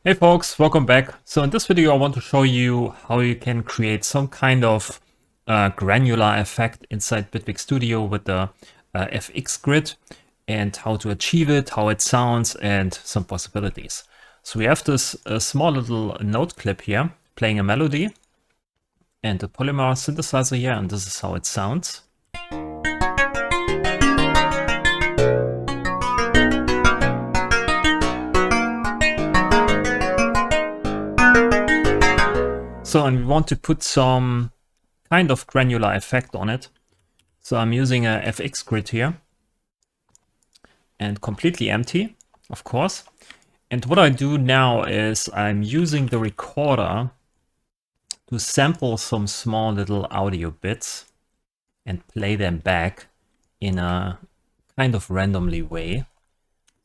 Hey folks, welcome back. So in this video I want to show you how you can create some kind of granular effect inside Bitwig Studio with the FX grid and how to achieve it, how it sounds, and some possibilities. So we have this small little note clip here playing a melody and a polymer synthesizer here, and this is how it sounds. So, and we want to put some kind of granular effect on it. So I'm using a FX grid here and completely empty, of course. And what I do now is I'm using the recorder to sample some small little audio bits and play them back in a kind of randomly way.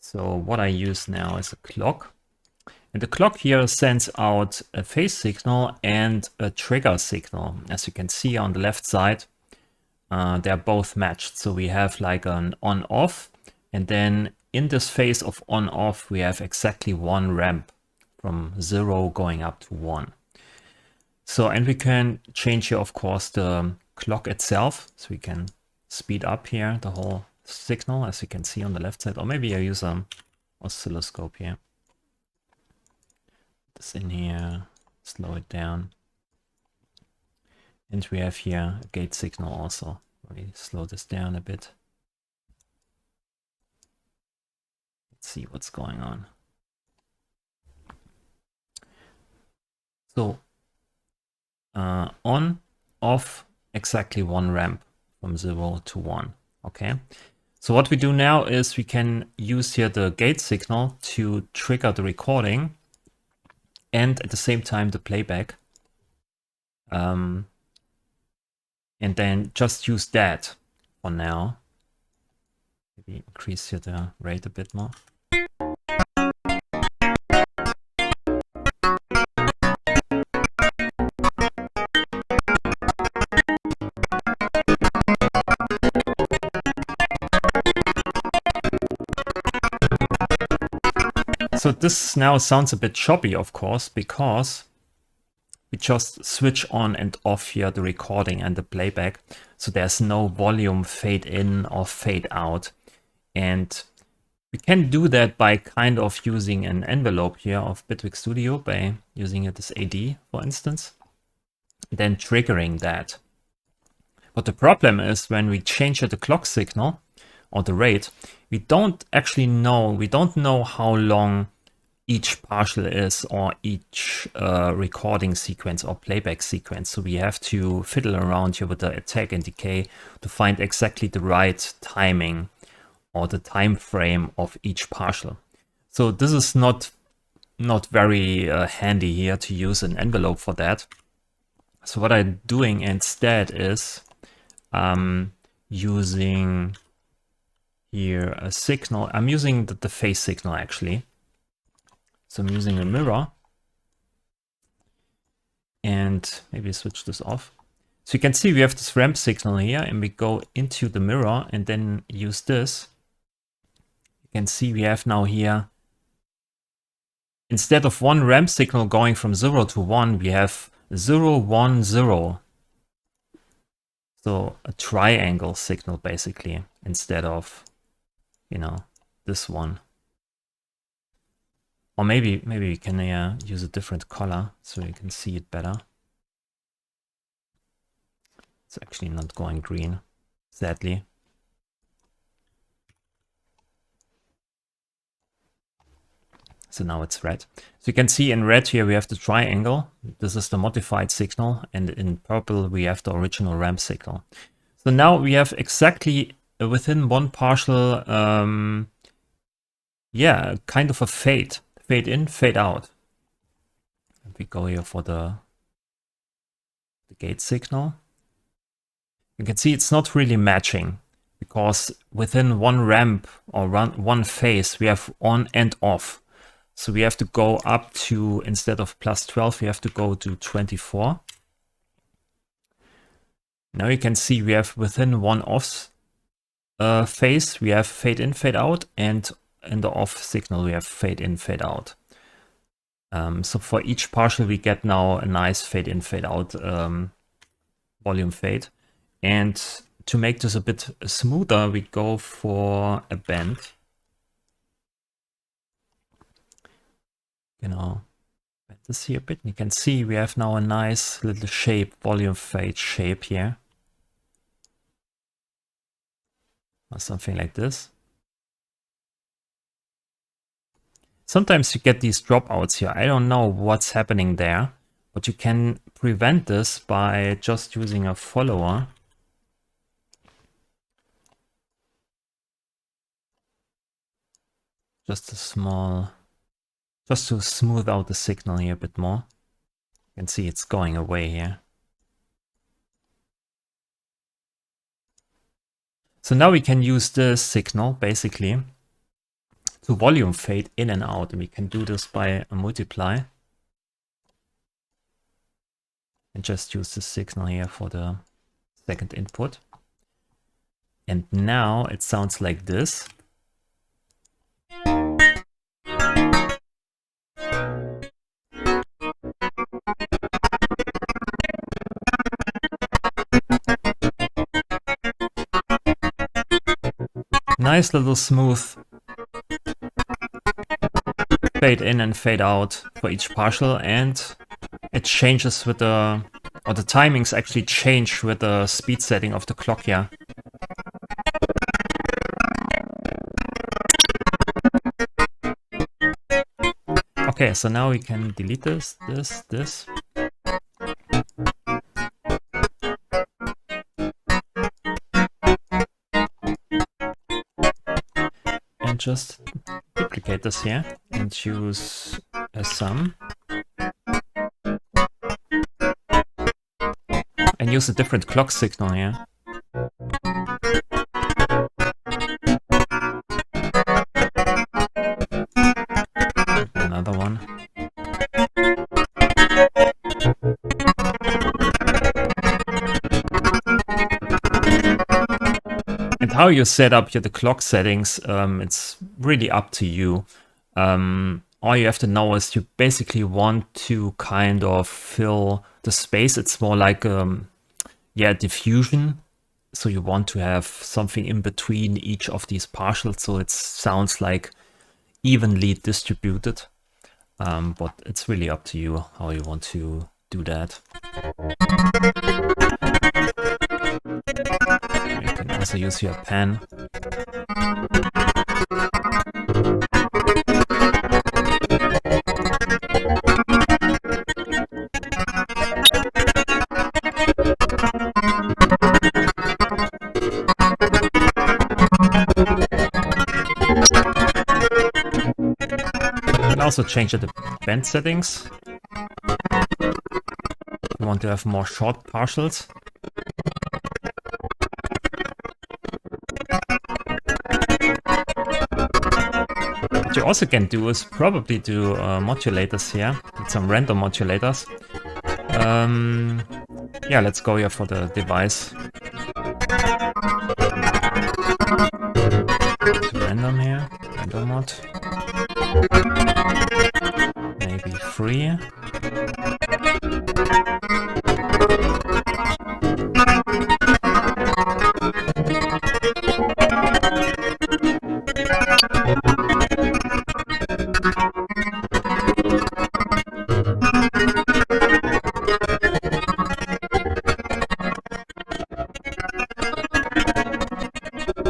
So what I use now is a clock. And the clock here sends out a phase signal and a trigger signal. As you can see on the left side, they're both matched. So we have like an on-off, and then in this phase of on-off, we have exactly one ramp from 0 going up to 1. So, and we can change here, of course, the clock itself. So we can speed up here the whole signal, as you can see on the left side. Or maybe I use an oscilloscope here. This in here, slow it down. And we have here a gate signal also. Let me slow this down a bit. Let's see what's going on. So on, off, exactly one ramp from 0 to 1. Okay. So what we do now is we can use here the gate signal to trigger the recording and at the same time the playback. And then just use that for now. Maybe increase here the rate a bit more. So this now sounds a bit choppy, of course, because we just switch on and off here the recording and the playback. So there's no volume fade in or fade out. And we can do that by kind of using an envelope here of Bitwig Studio by using it as AD, for instance, then triggering that. But the problem is when we change the clock signal or the rate, we don't know how long each partial is or each recording sequence or playback sequence. So we have to fiddle around here with the attack and decay to find exactly the right timing or the time frame of each partial. So this is not very handy here to use an envelope for that. So what I'm doing instead is using here a signal. I'm using the phase signal actually. So I'm using a mirror and maybe switch this off. So you can see we have this ramp signal here and we go into the mirror and then use this. You can see we have now here, instead of one ramp signal going from 0 to 1, we have 0, 1, 0. So a triangle signal basically, instead of, you know, this one. Or maybe we can use a different color so you can see it better. It's actually not going green, sadly. So now it's red. So you can see in red here we have the triangle. This is the modified signal, and in purple we have the original ramp signal. So now we have exactly within one partial, yeah, kind of a fade in, fade out. And we go here for the gate signal. You can see it's not really matching because within one ramp or one phase we have on and off. So we have to go up to, instead of plus 12, we have to go to 24. Now you can see we have within one off phase, we have fade in, fade out, and in the off signal we have fade in, fade out. So for each partial, we get now a nice fade in, fade out volume fade. And to make this a bit smoother, we go for a bend. Bend this here a bit. You can see we have now a nice little shape, volume fade shape here. Or something like this. Sometimes you get these dropouts here. I don't know what's happening there, but you can prevent this by just using a follower. Just a small, just to smooth out the signal here a bit more. You can see it's going away here. So now we can use this signal basically to volume fade in and out, and we can do this by a multiply. And just use the signal here for the second input. And now it sounds like this. Nice little smooth fade in and fade out for each partial, and it changes with the, or the timings actually change with the speed setting of the clock here. Okay, so now we can delete this. And just duplicate this here and choose a sum. And use a different clock signal here. Another one. And how you set up the clock settings, it's really up to you. All you have to know is you basically want to kind of fill the space. It's more like diffusion. So you want to have something in between each of these partials, so it sounds like evenly distributed. But it's really up to you how you want to do that. You can also use your pen. You can also change the bend settings. You want to have more short partials. What you also can do is probably do modulators here, with some random modulators. Yeah, let's go here for the device. It's random here, random mod. Maybe 3.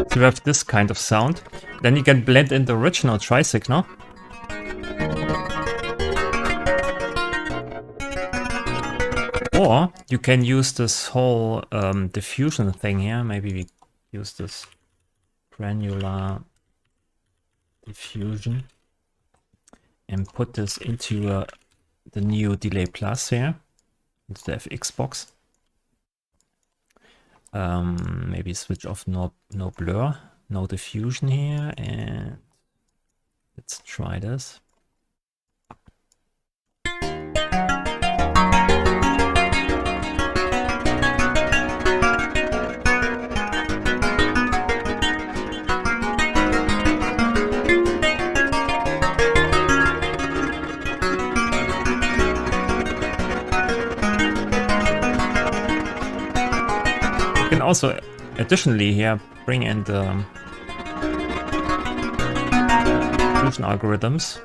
So you have this kind of sound. Then you can blend in the original tri-signal. Or you can use this whole diffusion thing here. Maybe we use this granular diffusion and put this into the new delay plus here, into the FX box. Maybe switch off no blur, no diffusion here, and let's try this. can also additionally here bring in the diffusion algorithms.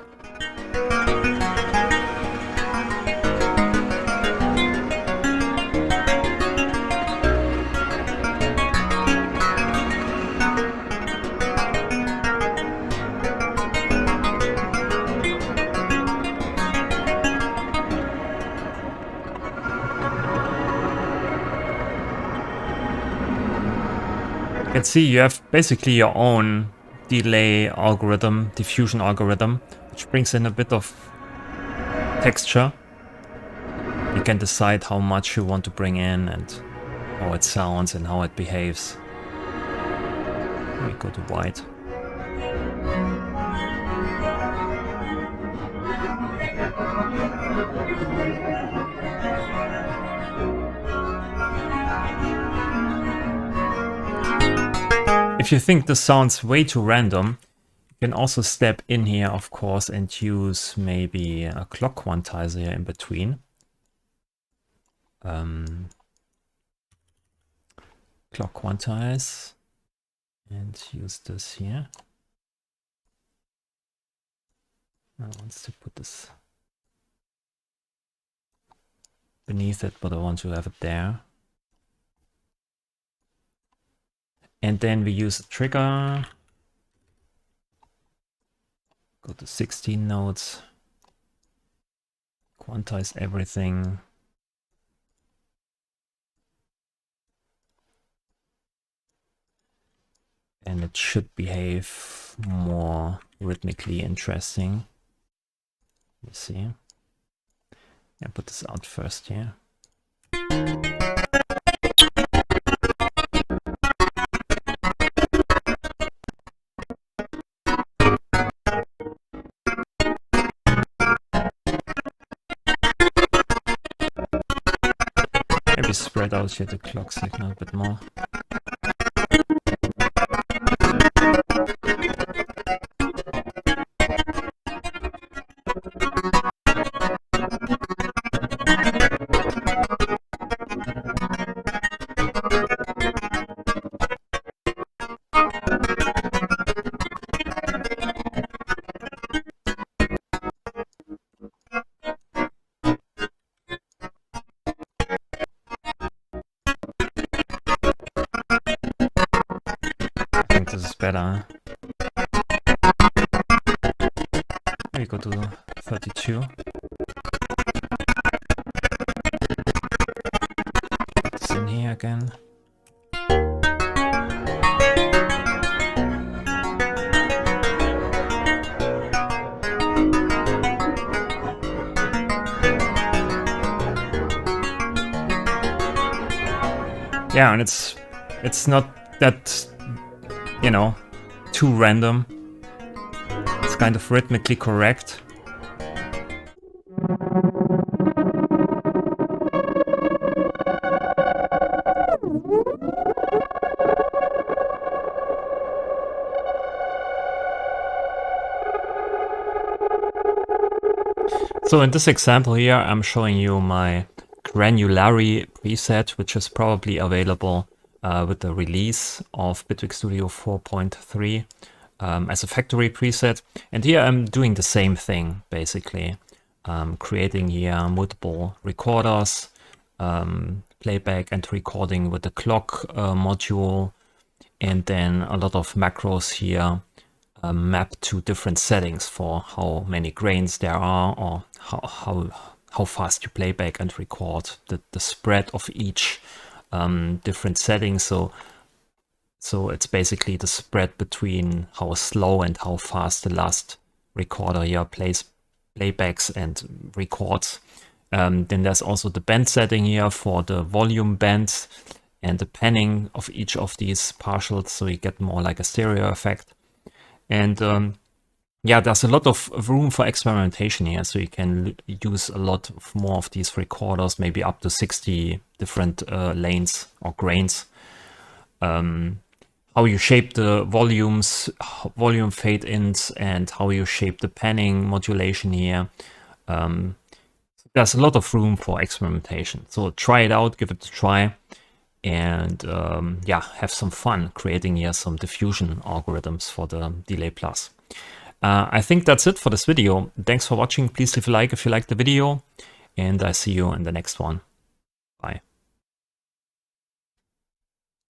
You can see you have basically your own delay algorithm, diffusion algorithm, which brings in a bit of texture. You can decide how much you want to bring in and how it sounds and how it behaves. Let me go to white. If you think this sounds way too random, you can also step in here, of course, and use maybe a clock quantizer here in between. Clock quantize and use this here. I want to put this beneath it, but I want to have it there. And then we use a trigger. Go to 16 nodes. Quantize everything. And it should behave more rhythmically interesting. You see? Yeah, put this out first here. Maybe spread out here the clock signal a bit more. This is better. Maybe go to 32. It's in here again. Yeah, and it's not that, you know, too random. It's kind of rhythmically correct. So in this example here, I'm showing you my Granularity preset, which is probably available with the release of Bitwig Studio 4.3 as a factory preset. And here I'm doing the same thing, basically. Creating here multiple recorders, playback and recording with the clock module, and then a lot of macros here mapped to different settings for how many grains there are, or how fast you play back and record, the spread of each different settings. So it's basically the spread between how slow and how fast the last recorder here plays playbacks and records. Then there's also the band setting here for the volume bands and the panning of each of these partials, so you get more like a stereo effect. And yeah, there's a lot of room for experimentation here, so you can use a lot more of these recorders, maybe up to 60 different lanes or grains. How you shape the volumes, volume fade-ins, and how you shape the panning modulation here. There's a lot of room for experimentation. So try it out, give it a try. and yeah, have some fun creating here some diffusion algorithms for the delay plus. I think that's it for this video. Thanks for watching. Please leave a like if you liked the video, and I see you in the next one. Bye.